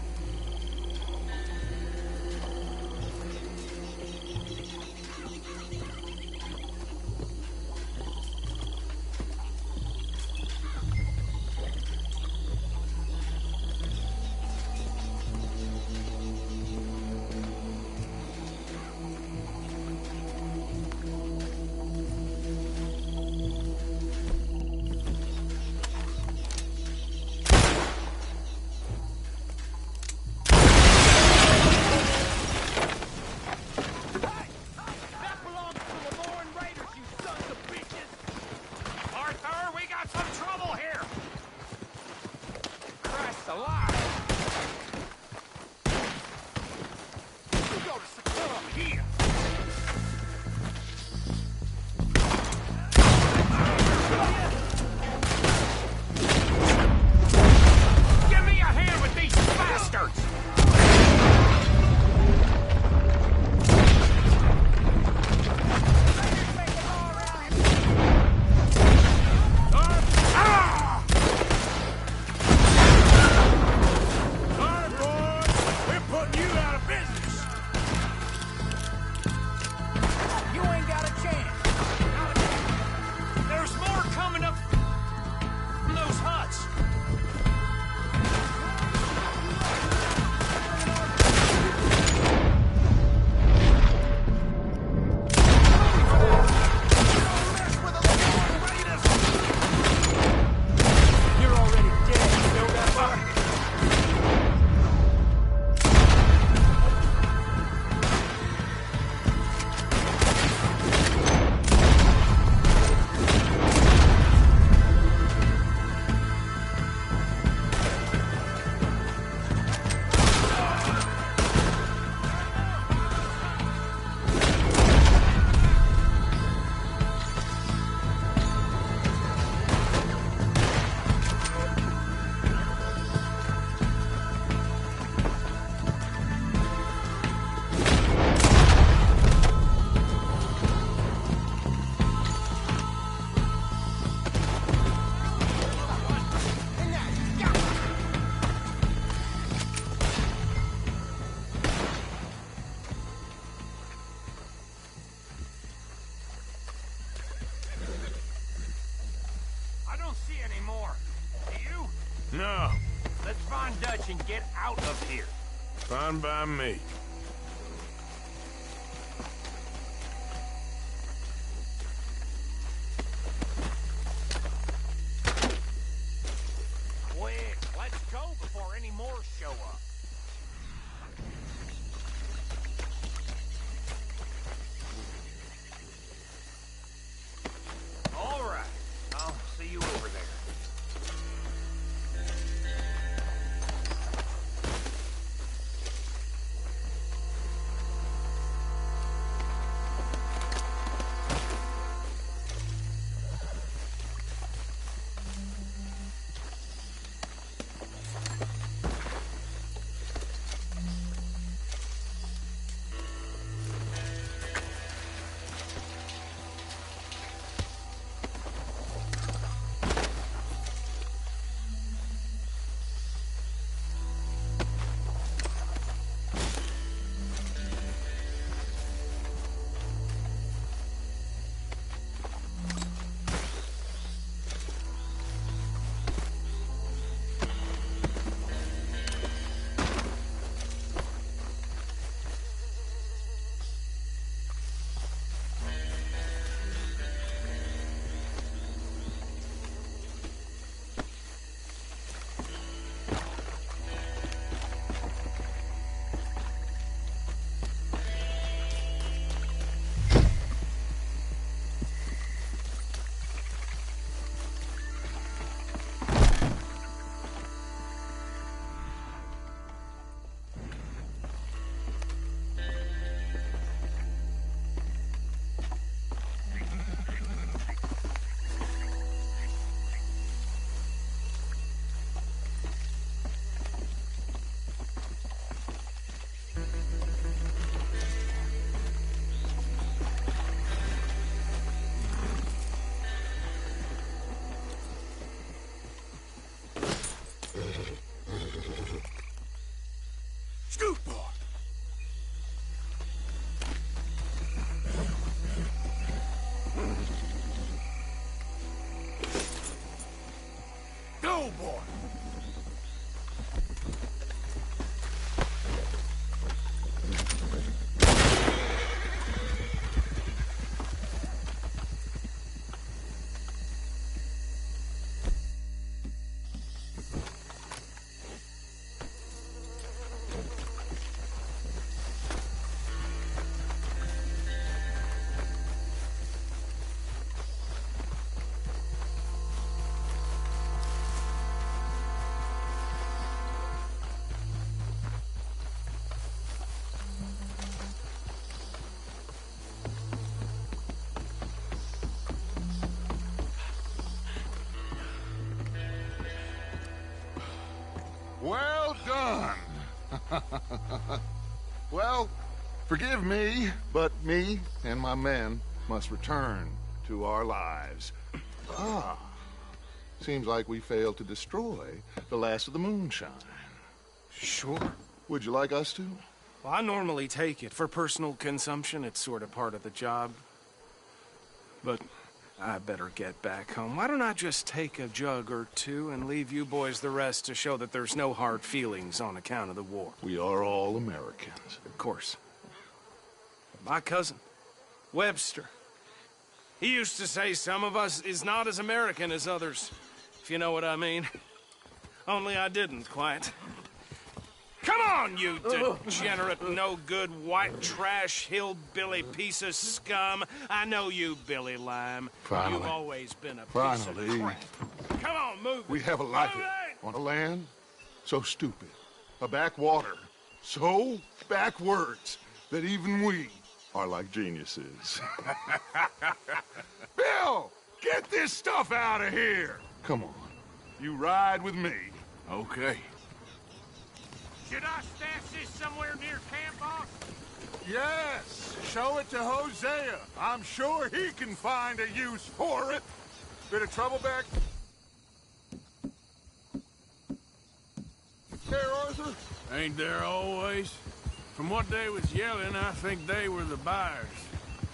No. Let's find Dutch and get out of here. Fine by me. Quick, let's go before any more show up. All right, I'll see you over there. Scoot, boy. Go, boy. Well done. Well, forgive me, but me and my men must return to our lives. Seems like we failed to destroy the last of the moonshine. Sure. Would you like us to? Well, I normally take it. For personal consumption, it's sort of part of the job. But I better get back home. Why don't I just take a jug or two and leave you boys the rest to show that there's no hard feelings on account of the war? We are all Americans. Of course. My cousin, Webster, he used to say some of us is not as American as others, if you know what I mean. Only I didn't quite. Come on, you degenerate, no-good, white trash, hillbilly piece of scum. I know you, Billy Lime. Finally. You've always been a piece of crap. Come on, move it. We have a life on a land so stupid, a backwater so backwards that even we are like geniuses. Bill, get this stuff out of here. Come on, you ride with me. Okay. Should I stash this somewhere near camp, boss? Yes, show it to Hosea. I'm sure he can find a use for it. Bit of trouble back there, Arthur? Ain't there always? From what they was yelling, I think they were the buyers.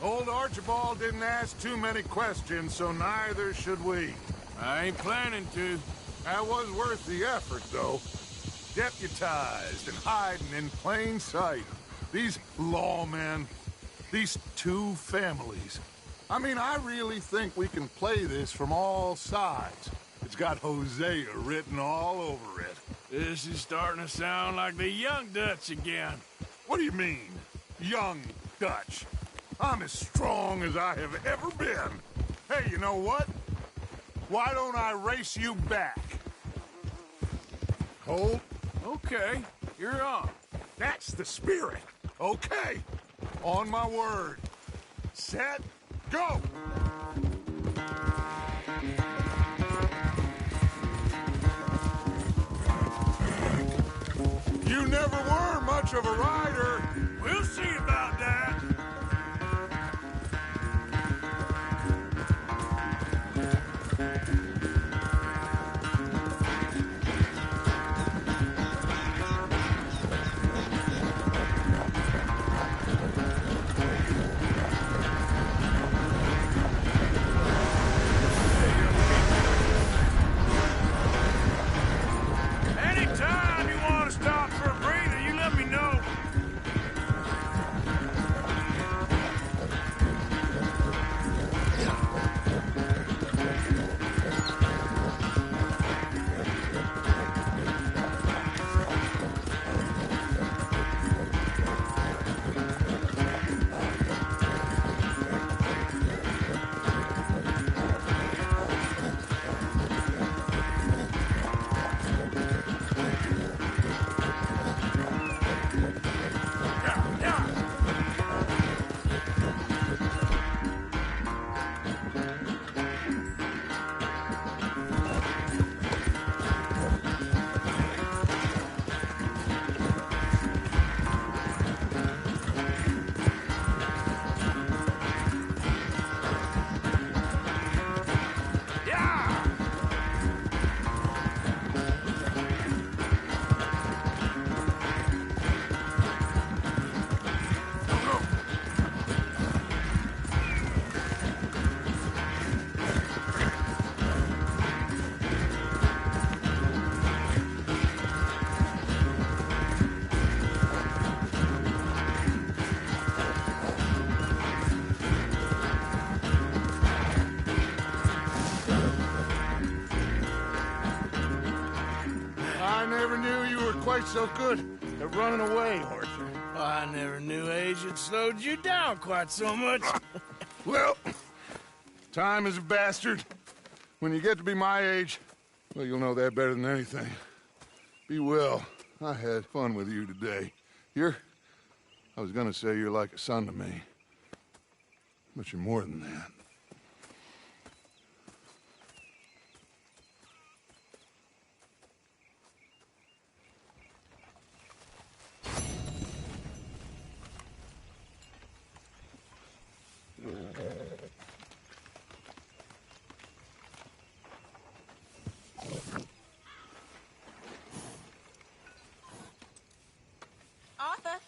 Old Archibald didn't ask too many questions, so neither should we. I ain't planning to. That was worth the effort, though. Deputized and hiding in plain sight. These lawmen, these two families. I mean, I really think we can play this from all sides. It's got Hosea written all over it. This is starting to sound like the Young Dutch again. What do you mean, Young Dutch? I'm as strong as I have ever been. Hey, you know what? Why don't I race you back? Hold. Okay, you're on. That's the spirit. Okay. On my word. Set, go! You never were much of a rider. We'll see about that. Anytime you want to stop for a breather, you let me know. I never knew you were quite so good at running away, Arthur. I never knew age had slowed you down quite so much. Well, time is a bastard. When you get to be my age, well, you'll know that better than anything. Be well. I had fun with you today. I was gonna say you're like a son to me. But you're more than that. Arthur.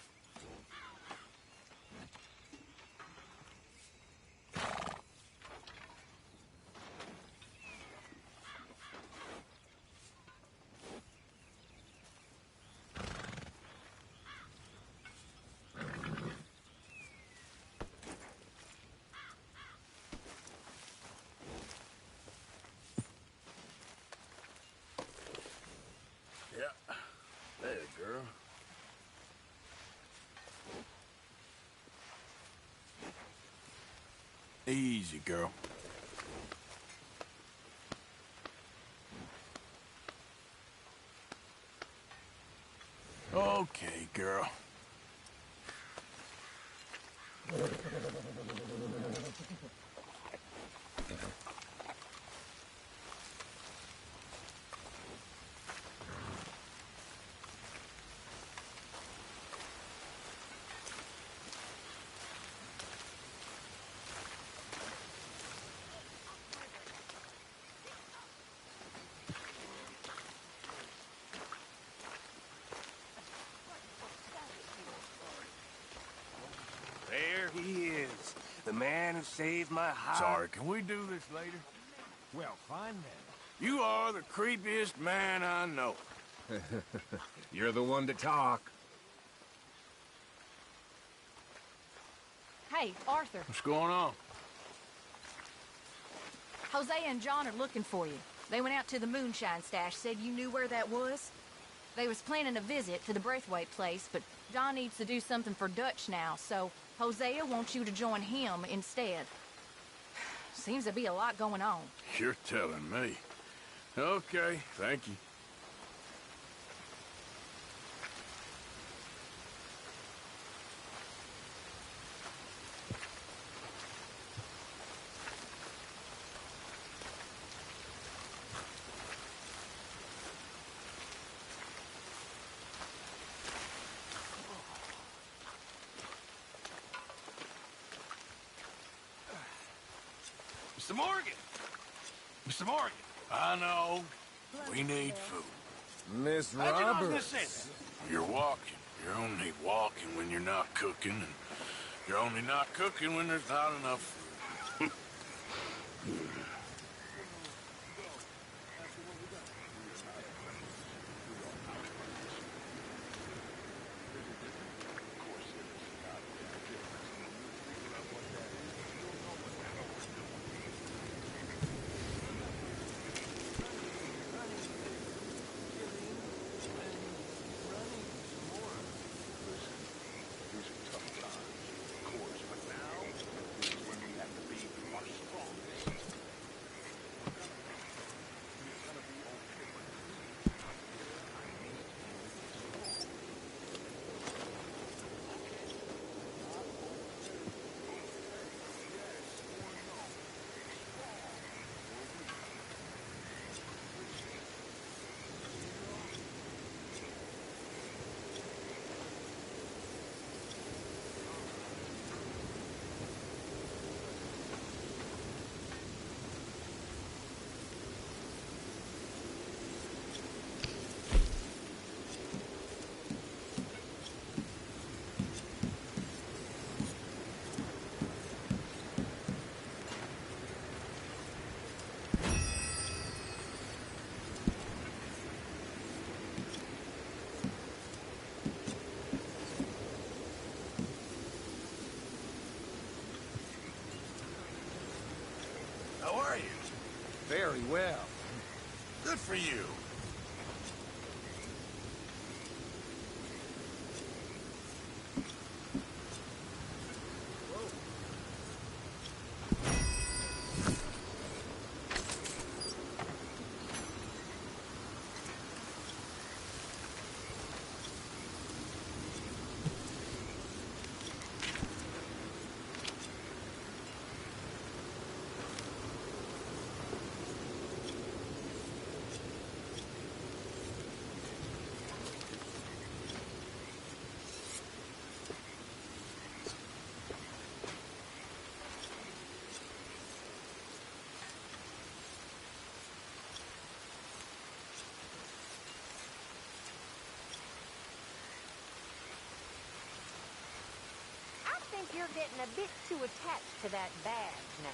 Yeah. There, girl. Easy, girl. Okay, girl. There he is, the man who saved my house. Sorry, can we do this later? Well, fine then. You are the creepiest man I know. You're the one to talk. Hey, Arthur. What's going on? Hosea and John are looking for you. They went out to the moonshine stash, said you knew where that was. They was planning a visit to the Braithwaite place, but John needs to do something for Dutch now, so Hosea wants you to join him instead. Seems to be a lot going on. You're telling me. Okay, thank you. Mr. Morgan! Mr. Morgan! I know. We need food. Miss Roberts. You're walking. You're only walking when you're not cooking, and you're only not cooking when there's not enough food. Very well. Good for you. I think you're getting a bit too attached to that badge now.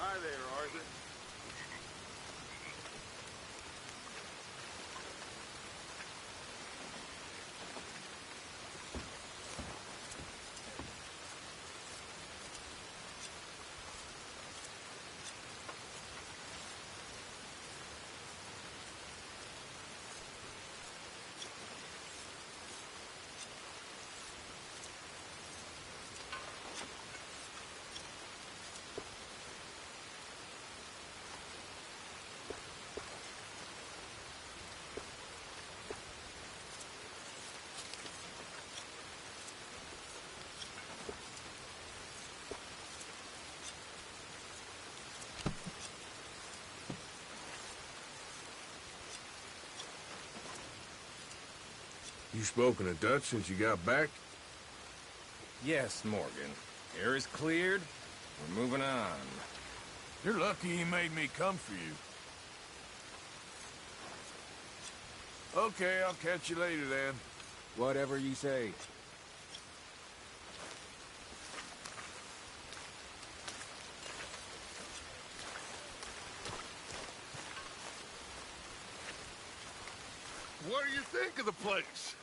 Hi there, Arthur. You spoken to Dutch since you got back? Yes, Morgan. Air is cleared. We're moving on. You're lucky he made me come for you. Okay, I'll catch you later then. Whatever you say. What do you think of the place?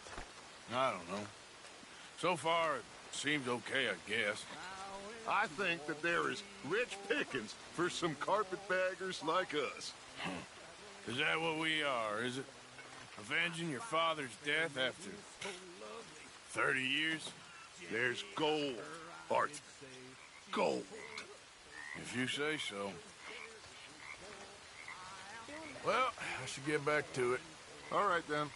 I don't know. So far, it seems okay, I guess. I think that there is rich pickings for some carpetbaggers like us. Is that what we are, is it? Avenging your father's death after 30 years? There's gold, Arthur. Gold. If you say so. Well, I should get back to it. All right, then.